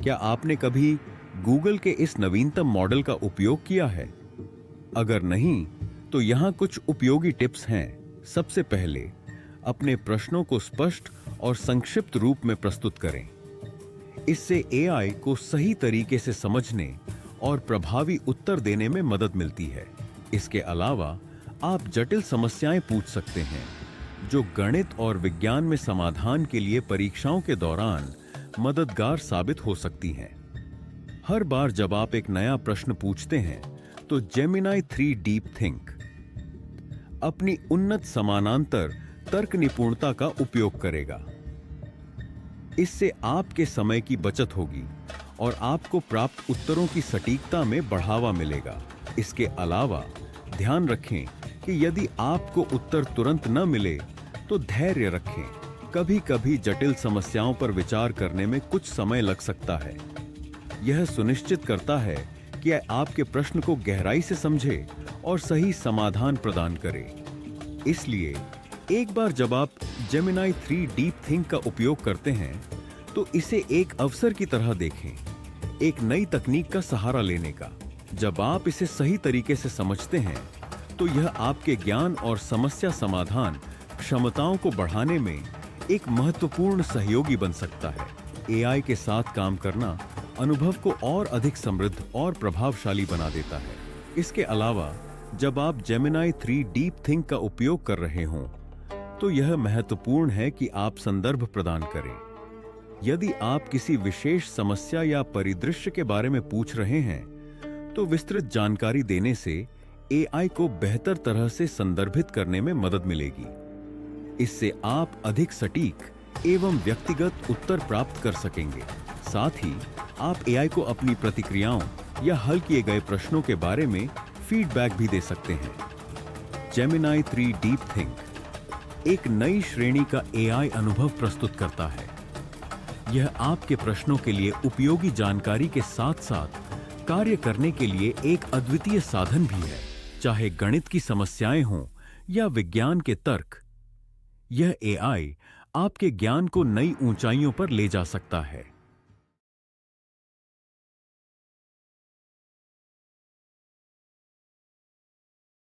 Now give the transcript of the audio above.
क्या आपने कभी गूगल के इस नवीनतम मॉडल का उपयोग किया है? अगर नहीं, तो यहाँ कुछ उपयोगी टिप्स हैं। सबसे पहले, अपने प्रश्नों को स्पष्ट और संक्षिप्त रूप में प्रस्तुत करें। इससे एआई को सही तरीके से समझने और प्रभावी उत्तर देने में मदद मिलती है। इसके अलावा, आप जटिल समस्याएं पूछ सकते हैं, जो गणित और विज्ञान में समाधान के लिए परीक्षाओं के दौरान मददगार साबित हो सकती हैं। हर बार जब आप एक नया प्रश्न पूछते हैं, तो जेमिनी 3 डीप थिंक अपनी उन्नत समानांतर तर्क निपुणता का उपयोग करेगा। इससे आपके समय की बचत होगी और आपको प्राप्त उत्तरों की सटीकता में बढ़ावा मिलेगा। इसके अलावा, ध्यान रखें कि यदि आपको उत्तर तुरंत न मिले, तो धैर्य रखें। कभी-कभी जटिल समस्याओं पर विचार करने में कुछ समय लग सकता है। यह सुनिश्चित करता है कि आपके प्रश्न को गहराई से समझे और सही समाधान प्रदान करे। इसलिए एक बार जब आप जेमिनी 3 डीप थिंक का उपयोग करते हैं, तो इसे एक अवसर की तरह देखें, एक नई तकनीक का सहारा लेने का। जब आप इसे सही तरीके से समझते हैं, तो यह आपके ज्ञान और समस्या समाधान क्षमताओं को बढ़ाने में एक महत्वपूर्ण सहयोगी बन सकता है। एआई के साथ काम करना अनुभव को और अधिक समृद्ध और प्रभावशाली बना देता है। इसके अलावा, जब आप जेमिनी 3 डीप थिंक का उपयोग कर रहे हों, तो यह महत्वपूर्ण है कि आप संदर्भ प्रदान करें। यदि आप किसी विशेष समस्या या परिदृश्य के बारे में पूछ रहे हैं, तो विस्तृत जानकारी देने से एआई को बेहतर तरह से संदर्भित करने में मदद मिलेगी। इससे आप अधिक सटीक एवं व्यक्तिगत उत्तर प्राप्त कर सकेंगे। साथ ही, आप एआई को अपनी प्रतिक्रियाओं या हल किए गए प्रश्नों के बारे में फीडबैक भी दे सकते हैं। जेमिनी 3 डीप थिंक एक नई श्रेणी का एआई अनुभव प्रस्तुत करता है। यह आपके प्रश्नों के लिए उपयोगी जानकारी के साथ-साथ कार्य करने के लिए एक अद्वितीय साधन भी है। चाहे गणित की समस्याएं हों या विज्ञान के तर्क, यह एआई आपके ज्ञान को नई ऊंचाइयों पर ले जा सकता है।